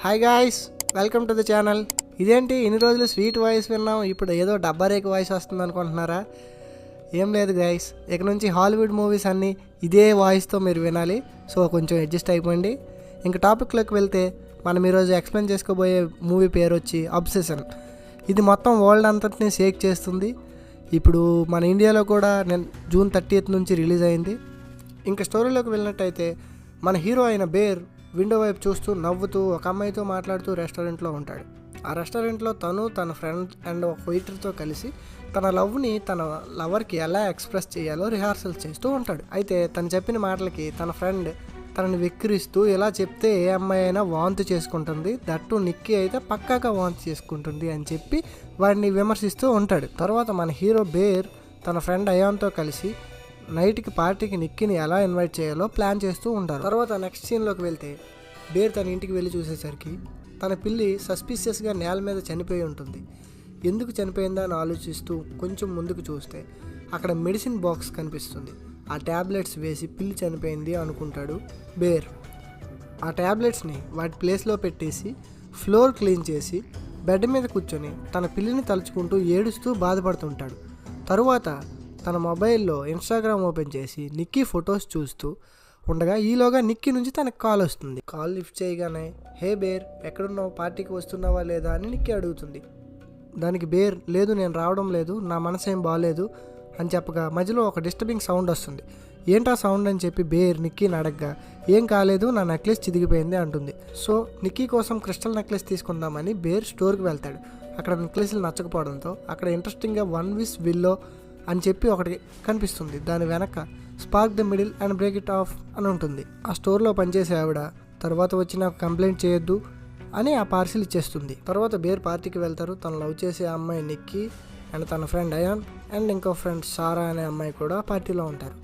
Hi guys, welcome to the channel. ఇదేంటి ఇన్ని రోజులు స్వీట్ వాయిస్ విన్నాం, ఇప్పుడు ఏదో డబ్బా రేకు వాయిస్ వస్తుంది అనుకుంటున్నారా? ఏం లేదు గాయ్స్, ఇక నుంచి హాలీవుడ్ మూవీస్ అన్నీ ఇదే వాయిస్తో మీరు వినాలి. సో కొంచెం అడ్జస్ట్ అయిపోండి. ఇంకా టాపిక్లోకి వెళ్తే మనం ఈరోజు ఎక్స్ప్లెయిన్ చేసుకోబోయే మూవీ పేరు వచ్చి అబ్సెషన్. ఇది మొత్తం వరల్డ్ అంతటిని షేక్ చేస్తుంది. ఇప్పుడు మన ఇండియాలో కూడా జూన్ 30th నుంచి రిలీజ్ అయింది. ఇంకా స్టోరీలోకి వెళ్ళినట్టయితే మన హీరో అయిన బేర్ విండో వైపు చూస్తూ నవ్వుతూ ఒక అమ్మాయితో మాట్లాడుతూ రెస్టారెంట్లో ఉంటాడు. ఆ రెస్టారెంట్లో తను తన ఫ్రెండ్ అండ్ ఒక వెయిటర్తో కలిసి తన లవ్ని తన లవర్కి ఎలా ఎక్స్ప్రెస్ చేయాలో రిహార్సల్స్ చేస్తూ ఉంటాడు. అయితే తను చెప్పిన మాటలకి తన ఫ్రెండ్ తనని వెక్కిరిస్తూ ఇలా చెప్తే ఏ అమ్మాయి అయినా వాంతి చేసుకుంటుంది, దట్టు నిక్కీ అయితే పక్కాగా వాంతి చేసుకుంటుంది అని చెప్పి వాడిని విమర్శిస్తూ ఉంటాడు. తర్వాత మన హీరో బేర్ తన ఫ్రెండ్ అయాన్తో కలిసి నైట్కి పార్టీకి నిక్కీని ఎలా ఇన్వైట్ చేయాలో ప్లాన్ చేస్తూ ఉంటారు. తర్వాత నెక్స్ట్ సీన్లోకి వెళ్తే బేర్ తన ఇంటికి వెళ్ళి చూసేసరికి తన పిల్లి సస్పీషియస్గా నేల మీద చనిపోయి ఉంటుంది. ఎందుకు చనిపోయిందా అని ఆలోచిస్తూ కొంచెం ముందుకు చూస్తే అక్కడ మెడిసిన్ బాక్స్ కనిపిస్తుంది. ఆ ట్యాబ్లెట్స్ వేసి పిల్లి చనిపోయింది అనుకుంటాడు బేర్. ఆ ట్యాబ్లెట్స్ని వాటి ప్లేస్లో పెట్టేసి ఫ్లోర్ క్లీన్ చేసి బెడ్ మీద కూర్చొని తన పిల్లిని తలుచుకుంటూ ఏడుస్తూ బాధపడుతుంటాడు. తరువాత తన మొబైల్లో ఇన్స్టాగ్రామ్ ఓపెన్ చేసి నిక్కీ ఫొటోస్ చూస్తూ ఉండగా ఈలోగా నిక్కీ నుంచి తనకు కాల్ వస్తుంది. కాల్ లిఫ్ట్ చేయగానే హే బేర్, ఎక్కడున్నావు, పార్టీకి వస్తున్నావా లేదా అని నిక్కీ అడుగుతుంది. దానికి బేర్ లేదు, నేను రావడం లేదు, నా మనసు ఏం బాగాలేదు అని చెప్పగా మధ్యలో ఒక డిస్టర్బింగ్ సౌండ్ వస్తుంది. ఏంటా సౌండ్ అని చెప్పి బేర్ నిక్కీని అడగగా ఏం కాలేదు, నా నెక్లెస్ చిదిగిపోయింది అంటుంది. సో నిక్కీ కోసం క్రిస్టల్ నెక్లెస్ తీసుకుందామని బేర్ స్టోర్కి వెళ్తాడు. అక్కడ నెక్లెస్లు నచ్చకపోవడంతో అక్కడ ఇంట్రెస్టింగ్గా 1 wish విల్లో అని చెప్పి ఒకటి కనిపిస్తుంది. దాని వెనక spark the middle and break it of అని ఉంటుంది. ఆ స్టోర్లో పనిచేసే ఆవిడ తర్వాత వచ్చి నాకు కంప్లైంట్ చేయొద్దు అని ఆ పార్సిల్ ఇచ్చేస్తుంది. తర్వాత బేర్ పార్టీకి వెళ్తారు. తను లవ్ చేసే అమ్మాయి నిక్కీ అండ్ తన ఫ్రెండ్ అయాన్ అండ్ ఇంకో ఫ్రెండ్ సారా అనే అమ్మాయి కూడా పార్టీలో ఉంటారు.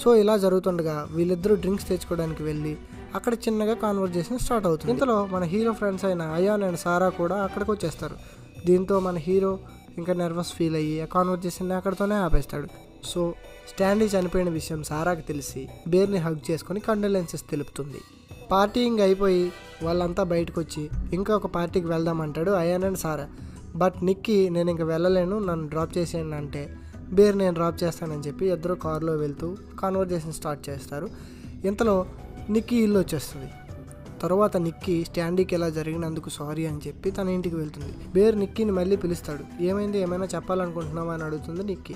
సో ఇలా జరుగుతుండగా వీళ్ళిద్దరూ డ్రింక్స్ తెచ్చుకోవడానికి వెళ్ళి అక్కడ చిన్నగా కాన్వర్జేషన్ స్టార్ట్ అవుతుంది. ఇంతలో మన హీరో ఫ్రెండ్స్ అయిన అయాన్ అండ్ సారా కూడా అక్కడికి వచ్చేస్తారు. దీంతో మన హీరో ఇంకా నర్వస్ ఫీల్ అయ్యి ఆ కాన్వర్జేషన్ని అక్కడితోనే ఆపేస్తాడు. సో స్టాండీ చనిపోయిన విషయం సారాకి తెలిసి బేర్ని హగ్ చేసుకొని కండోలెన్సెస్ తెలుపుతుంది. పార్టీయింగ్ అయిపోయి వాళ్ళంతా బయటకు వచ్చి ఇంకొక పార్టీకి వెళ్దామంటాడు Ian and Sara. But Nikki నేను ఇంక వెళ్ళలేను, నన్ను డ్రాప్ చేసేయండి అంటే బేర్ నేను డ్రాప్ చేస్తానని చెప్పి ఇద్దరు కారులో వెళ్తూ కాన్వర్జేషన్ స్టార్ట్ చేస్తారు. ఇంతలో నిక్కీ ఇల్లు వచ్చేస్తుంది. తర్వాత నిక్కీ స్టాండీకి ఇలా జరిగినందుకు సారీ అని చెప్పి తన ఇంటికి వెళ్తుంది. బేర్ నిక్కీని మళ్ళీ పిలుస్తాడు. ఏమైంది, ఏమైనా చెప్పాలనుకుంటున్నావా అని అడుగుతుంది నిక్కీ.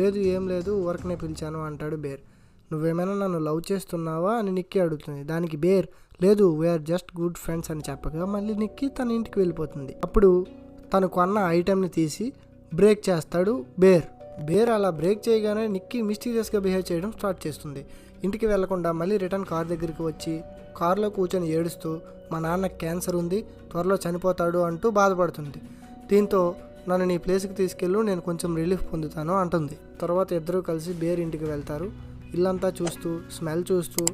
లేదు, ఏం లేదు, వర్క్నే పిలిచాను అంటాడు బేర్. నువ్వేమైనా నన్ను లవ్ చేస్తున్నావా అని నిక్కీ అడుగుతుంది. దానికి బేర్ లేదు, వీఆర్ జస్ట్ గుడ్ ఫ్రెండ్స్ అని చెప్పగా మళ్ళీ నిక్కీ తన ఇంటికి వెళ్ళిపోతుంది. అప్పుడు తను కొన్న ఐటెంని తీసి బ్రేక్ చేస్తాడు బేర్. అలా బ్రేక్ చేయగానే నిక్కీ మిస్టీరియస్గా బిహేవ్ చేయడం స్టార్ట్ చేస్తుంది. ఇంటికి వెళ్లకుండా మళ్ళీ రిటర్న్ కార్ దగ్గరికి వచ్చి కారులో కూర్చొని ఏడుస్తూ మా నాన్నకి క్యాన్సర్ ఉంది, త్వరలో చనిపోతాడు అంటూ బాధపడుతుంది. దీంతో నన్ను నీ ప్లేస్కి తీసుకెళ్ళు, నేను కొంచెం రిలీఫ్ పొందుతాను అంటుంది. తర్వాత ఇద్దరూ కలిసి బేర్ ఇంటికి వెళ్తారు. ఇల్లంతా చూస్తూ స్మెల్ చూస్తూ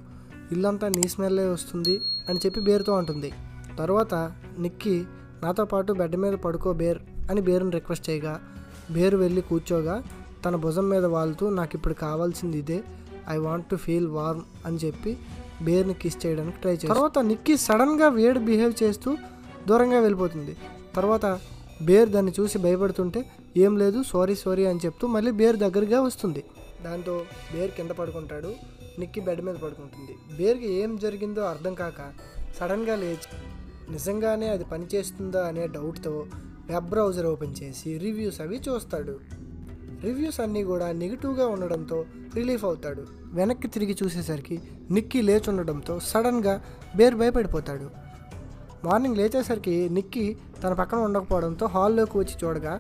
ఇల్లంతా నీ స్మెల్లే వస్తుంది అని చెప్పి బేర్తో అంటుంది. తర్వాత నిక్కీ నాతో పాటు బెడ్ మీద పడుకో బేర్ అని బేర్ని రిక్వెస్ట్ చేయగా బేర్ వెళ్ళి కూర్చోగా తన భుజం మీద వాలుతూ నాకు ఇప్పుడు కావాల్సింది ఇదే, I want to feel warm అని చెప్పి బేర్ని కిస్ చేయడానికి ట్రై చేస్తుంది. తర్వాత నిక్కీ సడన్గా వేడి బిహేవ్ చేస్తూ దూరంగా వెళ్ళిపోతుంది. తర్వాత బేర్ దాన్ని చూసి భయపడుతుంటే ఏం లేదు, సారీ అని చెప్తూ మళ్ళీ బేర్ దగ్గరగా వస్తుంది. దాంతో బేర్ కింద పడుకుంటాడు, నిక్కీ బెడ్ మీద పడుకుంటుంది. బేర్కి ఏం జరిగిందో అర్థం కాక సడన్గా లేచి నిజంగానే అది పనిచేస్తుందా అనే డౌట్తో వెబ్ బ్రౌజర్ ఓపెన్ చేసి రివ్యూస్ అవి చూస్తాడు. రివ్యూస్ అన్నీ కూడా నెగిటివ్గా ఉండడంతో రిలీఫ్ అవుతాడు. వెనక్కి తిరిగి చూసేసరికి నిక్కీ లేచి ఉండడంతో సడన్గా బేర్ భయపడిపోతాడు. మార్నింగ్ లేచేసరికి నిక్కీ తన పక్కన ఉండకపోవడంతో హాల్లోకి వచ్చి చూడగా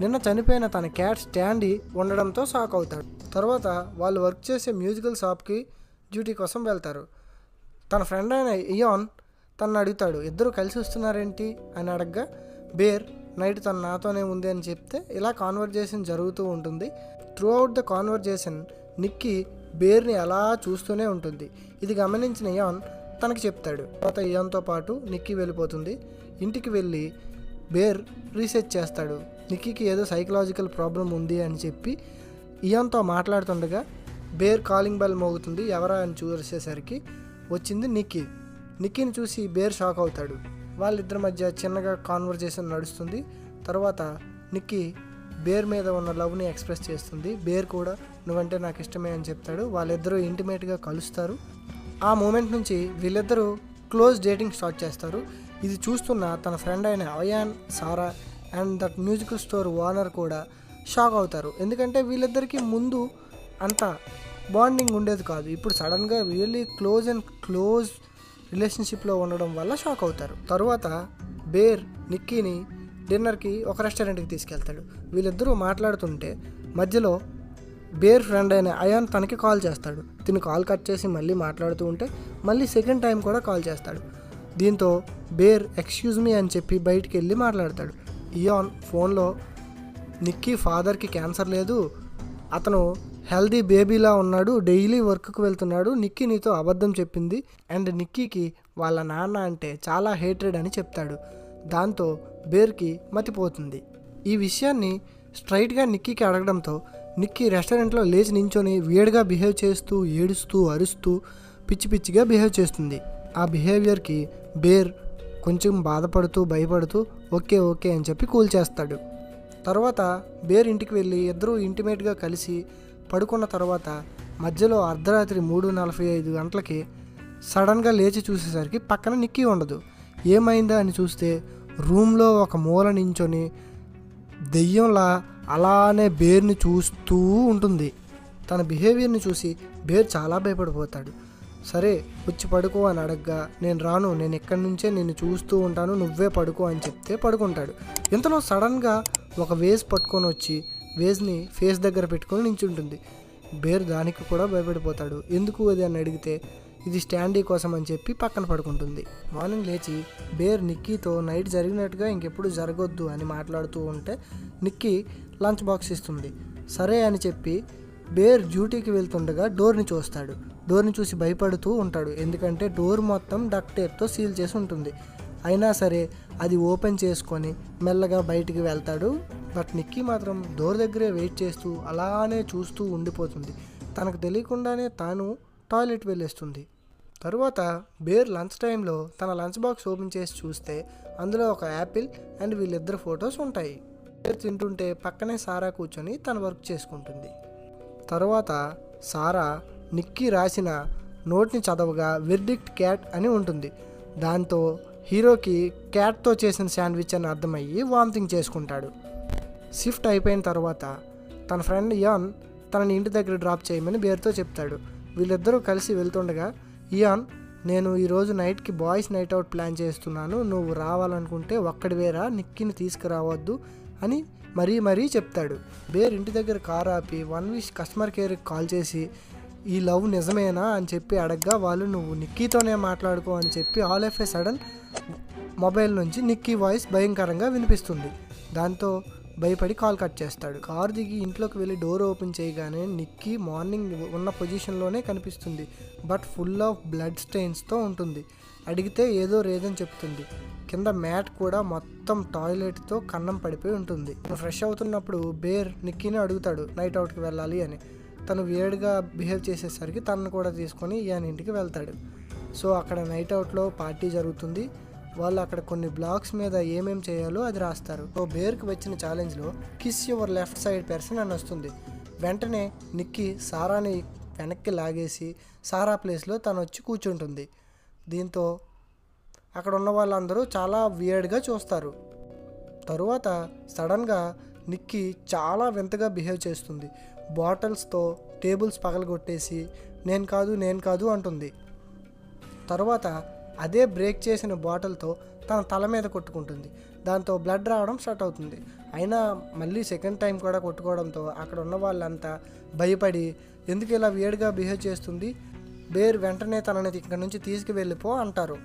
నిన్న చనిపోయిన తన క్యాట్ స్టాండీ ఉండడంతో షాక్ అవుతాడు. తర్వాత వాళ్ళు వర్క్ చేసే మ్యూజికల్ షాప్కి డ్యూటీ కోసం వెళ్తారు. తన ఫ్రెండ్ అయిన ఇయాన్ తను అడుగుతాడు, ఇద్దరు కలిసి వస్తున్నారేంటి అని అడగగా బేర్ నైట్ తను నాతోనే ఉంది అని చెప్తే ఇలా కాన్వర్జేషన్ జరుగుతూ ఉంటుంది. Throughout the conversation Nikki బేర్ని అలా చూస్తూనే ఉంటుంది. ఇది గమనించిన ఇయాన్ తనకి చెప్తాడు. తర్వాత ఇయాన్తో పాటు నిక్కీ వెళ్ళిపోతుంది. ఇంటికి వెళ్ళి బేర్ రీసెర్చ్ చేస్తాడు. నిక్కీకి ఏదో సైకలాజికల్ ప్రాబ్లం ఉంది అని చెప్పి ఇయాన్తో మాట్లాడుతుండగా బేర్ కాలింగ్ బెల్ మోగుతుంది. ఎవరా అని చూసేసరికి వచ్చింది నిక్కీ. నిక్కీని చూసి బేర్ షాక్ అవుతాడు. వాళ్ళిద్దరి మధ్య చిన్నగా కాన్వర్జేషన్ నడుస్తుంది. తర్వాత నిక్కీ బేర్ మీద ఉన్న లవ్ని ఎక్స్ప్రెస్ చేస్తుంది. బేర్ కూడా నువ్వంటే నాకు ఇష్టమే అని చెప్తాడు. వాళ్ళిద్దరూ ఇంటిమేట్గా కలుస్తారు. ఆ మూమెంట్ నుంచి వీళ్ళిద్దరూ క్లోజ్ డేటింగ్ స్టార్ట్ చేస్తారు. ఇది చూస్తున్న తన ఫ్రెండ్ అయిన Ayaan, Sara and that musical store owner కూడా షాక్ అవుతారు. ఎందుకంటే వీళ్ళిద్దరికీ ముందు అంత బాండింగ్ ఉండేది కాదు. ఇప్పుడు సడన్గా రియల్లీ క్లోజ్ రిలేషన్షిప్లో ఉండడం వల్ల షాక్ అవుతారు. తర్వాత బేర్ నిక్కీని డిన్నర్కి ఒక రెస్టారెంట్కి తీసుకెళ్తాడు. వీళ్ళిద్దరూ మాట్లాడుతుంటే మధ్యలో బేర్ ఫ్రెండ్ అయిన అయాన్ తనకి కాల్ చేస్తాడు. తిను కాల్ కట్ చేసి మళ్ళీ మాట్లాడుతూ ఉంటే మళ్ళీ సెకండ్ టైం కూడా కాల్ చేస్తాడు. దీంతో బేర్ ఎక్స్క్యూజ్ మీ అని చెప్పి బయటికి వెళ్ళి మాట్లాడతాడు. ఇయాన్ ఫోన్లో నిక్కీ ఫాదర్కి క్యాన్సర్ లేదు, అతను హెల్దీ బేబీలా ఉన్నాడు, డైలీ వర్క్కి వెళ్తున్నాడు, నిక్కీ నీతో అబద్ధం చెప్పింది అండ్ నిక్కీకి వాళ్ళ నాన్న అంటే చాలా హేట్రెడ్ అని చెప్తాడు. దాంతో బేర్కి మతిపోతుంది. ఈ విషయాన్ని స్ట్రైట్గా నిక్కీకి అడగడంతో నిక్కీ రెస్టారెంట్లో లేచి నించొని వేడిగా బిహేవ్ చేస్తూ ఏడుస్తూ అరుస్తూ పిచ్చిగా బిహేవ్ చేస్తుంది. ఆ బిహేవియర్కి బేర్ కొంచెం బాధపడుతూ భయపడుతూ ఓకే అని చెప్పి కూల్ చేస్తాడు. తర్వాత బేర్ ఇంటికి వెళ్ళి ఇద్దరూ ఇంటిమేట్గా కలిసి పడుకున్న తర్వాత మధ్యలో అర్ధరాత్రి 3:45 గంటలకి సడన్గా లేచి చూసేసరికి పక్కన నిక్కీ ఉండదు. ఏమైందా అని చూస్తే రూమ్లో ఒక మూల నించొని దెయ్యంలా అలానే బేర్ని చూస్తూ ఉంటుంది. తన బిహేవియర్ని చూసి బేర్ చాలా భయపడిపోతాడు. సరే వచ్చి పడుకో అని అడగ్గా నేను రాను, నేను ఎక్కడి నుంచే నిన్ను చూస్తూ ఉంటాను, నువ్వే పడుకో అని చెప్తే పడుకుంటాడు. ఇంతలో సడన్గా ఒక వేజ్ పట్టుకొని వచ్చి వేజ్ని ఫేస్ దగ్గర పెట్టుకొని నించుంటుంది. బేర్ దానికి కూడా భయపడిపోతాడు. ఎందుకు అది అని అడిగితే ఇది స్టాండీ కోసం అని చెప్పి పక్కన పడుకుంటుంది. మార్నింగ్ లేచి బేర్ నిక్కీతో నైట్ జరిగినట్టుగా ఇంకెప్పుడు జరగొద్దు అని మాట్లాడుతూ ఉంటే నిక్కీ లంచ్ బాక్స్ ఇస్తుంది. సరే అని చెప్పి బేర్ డ్యూటీకి వెళ్తుండగా డోర్ని చూస్తాడు. డోర్ని చూసి భయపడుతూ ఉంటాడు. ఎందుకంటే డోర్ మొత్తం డక్ట్ టేప్తో సీల్ చేసి ఉంటుంది. అయినా సరే అది ఓపెన్ చేసుకొని మెల్లగా బయటికి వెళ్తాడు. బట్ నిక్కీ మాత్రం డోర్ దగ్గరే వెయిట్ చేస్తూ అలానే చూస్తూ ఉండిపోతుంది. తనకు తెలియకుండానే తాను టాయిలెట్ వెళ్ళేస్తుంది. తరువాత బేర్ లంచ్ టైంలో తన లంచ్ బాక్స్ ఓపెన్ చేసి చూస్తే అందులో ఒక యాపిల్ అండ్ వీళ్ళిద్దరు ఫొటోస్ ఉంటాయి. బేర్ తింటుంటే పక్కనే సారా కూర్చొని తన వర్క్ చేసుకుంటుంది. తర్వాత సారా నిక్కీ రాసిన నోట్ని చదవగా వెర్డిక్ట్ క్యాట్ అని ఉంటుంది. దాంతో హీరోకి క్యాట్తో చేసిన శాండ్విచ్ అని అర్థమయ్యి వామిటింగ్ చేసుకుంటాడు. షిఫ్ట్ అయిపోయిన తర్వాత తన ఫ్రెండ్ ఇయాన్ తనని ఇంటి దగ్గర డ్రాప్ చేయమని బేర్తో చెప్తాడు. వీళ్ళిద్దరూ కలిసి వెళ్తుండగా ఇయాన్ నేను ఈరోజు నైట్కి బాయ్స్ నైట్ అవుట్ ప్లాన్ చేస్తున్నాను, నువ్వు రావాలనుకుంటే ఒక్కడివేరా, నిక్కీని తీసుకురావద్దు అని మరీ చెప్తాడు. బేర్ ఇంటి దగ్గర కారు ఆపి వన్ విష్ కస్టమర్ కేర్కి కాల్ చేసి ఈ లవ్ నిజమేనా అని చెప్పి అడగ్గా వాళ్ళు నువ్వు నిక్కీతోనే మాట్లాడుకో అని చెప్పి all of A sudden mobile నుంచి నిక్కీ వాయిస్ భయంకరంగా వినిపిస్తుంది. దాంతో భయపడి కాల్ కట్ చేస్తాడు. కారు దిగి ఇంట్లోకి వెళ్ళి డోర్ ఓపెన్ చేయగానే నిక్కీ మార్నింగ్ ఉన్న పొజిషన్లోనే కనిపిస్తుంది. బట్ ఫుల్ ఆఫ్ బ్లడ్ స్టెయిన్స్తో ఉంటుంది. అడిగితే ఏదో రీజన్ చెప్తుంది. కింద మ్యాట్ కూడా మొత్తం టాయిలెట్తో కన్నం పడిపోయి ఉంటుంది. ఫ్రెష్ అవుతున్నప్పుడు బేర్ నిక్కీని అడుగుతాడు నైట్ అవుట్కి వెళ్ళాలి అని. తను వేడిగా బిహేవ్ చేసేసరికి తనను కూడా తీసుకొని ఈయన ఇంటికి వెళ్తాడు. సో అక్కడ నైట్ అవుట్లో పార్టీ జరుగుతుంది. వాళ్ళు అక్కడ కొన్ని బ్లాగ్స్ మీద ఏమేం చేయాలో అది రాస్తారు. సో బేర్కి వచ్చిన ఛాలెంజ్లో kiss your left side person అని వస్తుంది. వెంటనే నిక్కీ సారాని వెనక్కి లాగేసి సారా ప్లేస్లో తను వచ్చి కూర్చుంటుంది. దీంతో అక్కడ ఉన్న వాళ్ళందరూ చాలా వియర్డ్గా చూస్తారు. తరువాత సడన్గా నిక్కీ చాలా వింతగా బిహేవ్ చేస్తుంది. బాటిల్స్తో టేబుల్స్ పగలగొట్టేసి నేను కాదు అంటుంది. తర్వాత అదే బ్రేక్ చేసిన బాటిల్తో తన తల మీద కొట్టుకుంటుంది. దాంతో బ్లడ్ రావడం స్టార్ట్ అవుతుంది. అయినా మళ్ళీ సెకండ్ టైం కూడా కొట్టుకోవడంతో అక్కడ ఉన్న వాళ్ళంతా భయపడి ఎందుకు ఇలా వియర్డ్గా బిహేవ్ చేస్తుంది, బేర్ వెంటనే తనని ఇక్కడ నుంచి తీసుకువెళ్ళిపో అంటారు.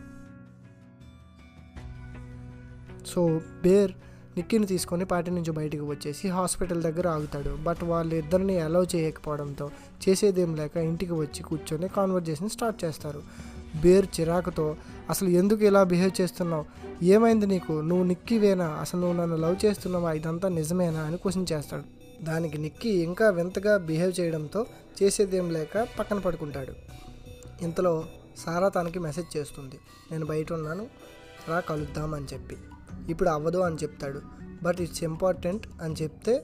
సో బేర్ నిక్కీని తీసుకొని పార్టీ నుంచి బయటకు వచ్చేసి హాస్పిటల్ దగ్గర ఆగుతాడు. బట్ వాళ్ళిద్దరిని అలౌ చేయకపోవడంతో చేసేదేం లేక ఇంటికి వచ్చి కూర్చొని కాన్వర్జేషన్ స్టార్ట్ చేస్తారు. బేర్ చిరాకుతో అసలు ఎందుకు ఇలా బిహేవ్ చేస్తున్నావు, ఏమైంది నీకు, నువ్వు నిక్కీవేనా, అసలు నువ్వు నన్ను లవ్ చేస్తున్నావా, ఇదంతా నిజమేనా అని క్వశ్చన్ చేస్తాడు. దానికి నిక్కీ ఇంకా వింతగా బిహేవ్ చేయడంతో చేసేదేం లేక పక్కన పడుకుంటాడు. ఇంతలో సారా తనకి మెసేజ్ చేస్తుంది, నేను బయట ఉన్నాను, రా కలుద్దాం అని చెప్పి. ఇప్పుడు అవ్వదు అని చెప్తాడు. బట్ ఇట్స్ ఇంపార్టెంట్ అని చెప్తే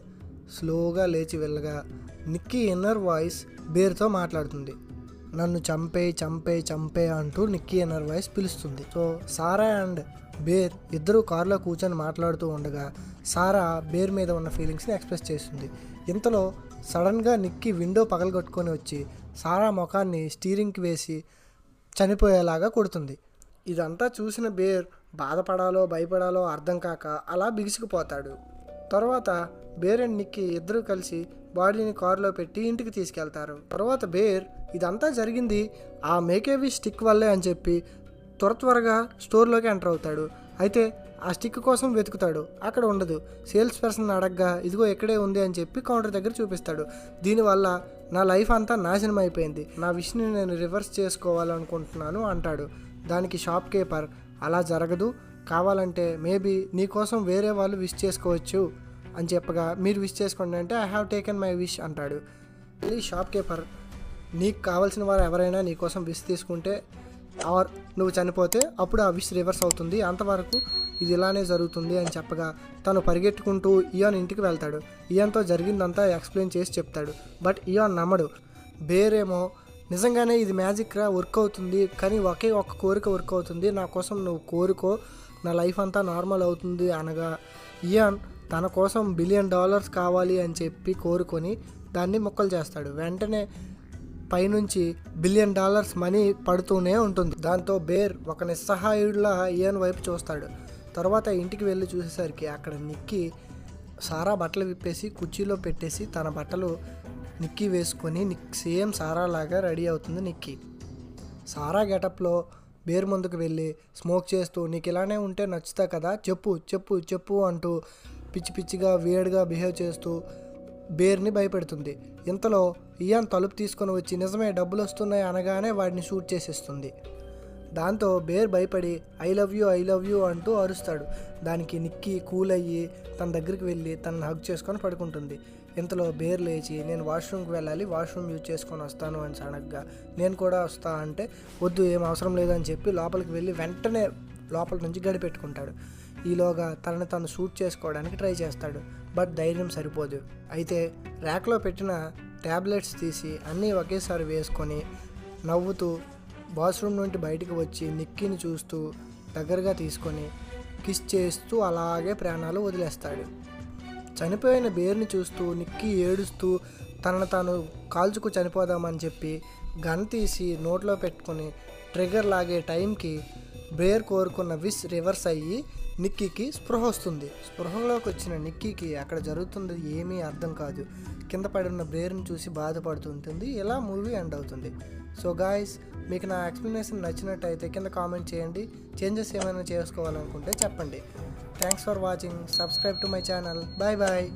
స్లోగా లేచి వెళ్ళగా నిక్కీ ఇన్నర్ వాయిస్ బేర్తో మాట్లాడుతుంది. నన్ను చంపే అంటూ నిక్కీ ఇన్నర్ వాయిస్ పిలుస్తుంది. సో సారా అండ్ బేర్ ఇద్దరు కారులో కూర్చొని మాట్లాడుతూ ఉండగా సారా బేర్ మీద ఉన్న ఫీలింగ్స్ని ఎక్స్ప్రెస్ చేస్తుంది. ఇంతలో సడన్గా నిక్కీ విండో పగలగొట్టుకొని వచ్చి సారా ముఖాన్ని స్టీరింగ్కి వేసి చనిపోయేలాగా కొడుతుంది. ఇదంతా చూసిన బేర్ బాధపడాలో భయపడాలో అర్థం కాక అలా బిగుసుకుపోతాడు. తర్వాత బేర్ అండ్ నిక్కీ ఇద్దరు కలిసి బాడీని కారులో పెట్టి ఇంటికి తీసుకెళ్తారు. తర్వాత బేర్ ఇదంతా జరిగింది ఆ మేకేవి స్టిక్ వల్లే అని చెప్పి త్వరగా స్టోర్లోకి ఎంటర్ అవుతాడు. అయితే ఆ స్టిక్ కోసం వెతుకుతాడు, అక్కడ ఉండదు. సేల్స్ పర్సన్ అడగ్గా ఇదిగో ఎక్కడే ఉంది అని చెప్పి కౌంటర్ దగ్గర చూపిస్తాడు. దీనివల్ల నా లైఫ్ అంతా నాశనం అయిపోయింది, నా విష్ని నేను రివర్స్ చేసుకోవాలనుకుంటున్నాను అంటాడు. దానికి షాప్ కీపర్ అలా జరగదు, కావాలంటే మేబీ నీకోసం వేరే వాళ్ళు విష్ చేసుకోవచ్చు అని చెప్పగా మీరు విష్ చేసుకోండి అంటే I have taken my wish అంటాడు. మళ్ళీ షాప్ కీపర్ నీకు కావాల్సిన వారు ఎవరైనా నీకోసం విష్ తీసుకుంటే ఆర్ నువ్వు చనిపోతే అప్పుడు ఆ విష్ రివర్స్ అవుతుంది, అంతవరకు ఇది ఇలానే జరుగుతుంది అని చెప్పగా తను పరిగెట్టుకుంటూ ఇయాన్ ఇంటికి వెళ్తాడు. ఇయాన్తో జరిగిందంతా ఎక్స్ప్లెయిన్ చేసి చెప్తాడు. బట్ ఇయాన్ నమ్మడు. బేరేమో నిజంగానే ఇది మ్యాజిక్ రా, వర్క్ అవుతుంది, కానీ ఒకే ఒక్క కోరిక వర్క్ అవుతుంది, నా కోసం నువ్వు కోరుకో, నా లైఫ్ అంతా నార్మల్ అవుతుంది అనగా ఇయాన్ తన కోసం $1 బిలియన్ కావాలి అని చెప్పి కోరుకొని దాన్ని ముక్కలు చేస్తాడు. వెంటనే పైనుంచి $1 బిలియన్ మనీ పడుతూనే ఉంటుంది. దాంతో బేర్ ఒక నిస్సహాయుడిలా ఇయాన్ వైపు చూస్తాడు. తర్వాత ఇంటికి వెళ్ళి చూసేసరికి అక్కడ నిక్కీ సారా బట్టలు విప్పేసి కుర్చీలో పెట్టేసి తన బట్టలు నిక్కీ వేసుకొని సేమ్ సారా లాగా రెడీ అవుతుంది నిక్కీ. సారా గెటప్లో బేర్ ముందుకు వెళ్ళి స్మోక్ చేస్తూ నీకు ఇలానే ఉంటే నచ్చుతా కదా, చెప్పు అంటూ పిచ్చి పిచ్చిగా వేడిగా బిహేవ్ చేస్తూ బేర్ని భయపెడుతుంది. ఇంతలో ఇయాన్ తలుపు తీసుకొని వచ్చి నిజమే డబ్బులు వస్తున్నాయి అనగానే వాడిని షూట్ చేసేస్తుంది. దాంతో బేర్ భయపడి ఐ లవ్ యూ అంటూ అరుస్తాడు. దానికి నిక్కీ కూల్ అయ్యి తన దగ్గరికి వెళ్ళి తనని హగ్ చేసుకొని పడుకుంటుంది. ఇంతలో బేర్ లేచి నేను వాష్రూమ్కి వెళ్ళాలి, వాష్రూమ్ యూజ్ చేసుకొని వస్తాను అని సడగ్గా నేను కూడా వస్తా అంటే వద్దు ఏం అవసరం లేదని చెప్పి లోపలికి వెళ్ళి వెంటనే లోపల నుంచి గడిపెట్టుకుంటాడు. ఈలోగా తనని తను షూట్ చేసుకోవడానికి ట్రై చేస్తాడు. బట్ ధైర్యం సరిపోదు. అయితే ర్యాక్లో పెట్టిన ట్యాబ్లెట్స్ తీసి అన్నీ ఒకేసారి వేసుకొని నవ్వుతూ వాష్రూమ్ నుండి బయటికి వచ్చి నిక్కీని చూస్తూ దగ్గరగా తీసుకొని కిస్ చేస్తూ అలాగే ప్రాణాలు వదిలేస్తాడు. చనిపోయిన బేర్ని చూస్తూ నిక్కీ ఏడుస్తూ తనను తాను కాల్చుకు చనిపోదామని చెప్పి గన్ తీసి నోట్లో పెట్టుకొని ట్రిగర్ లాగే టైంకి బేర్ కోరుకున్న విష్ రివర్స్ అయ్యి నిక్కీకి స్పృహ వస్తుంది. స్పృహలోకి వచ్చిన నిక్కీకి అక్కడ జరుగుతుంది ఏమీ అర్థం కాదు. కింద పడిన బేర్ని చూసి బాధపడుతుంటుంది. ఇలా మూవీ ఎండ్ అవుతుంది. సో గాయ్స్, మీకు నా ఎక్స్ప్లెనేషన్ నచ్చినట్టయితే కింద కామెంట్ చేయండి. చేంజెస్ ఏమైనా చేసుకోవాలనుకుంటే చెప్పండి. Thanks for watching. Subscribe to my channel. Bye.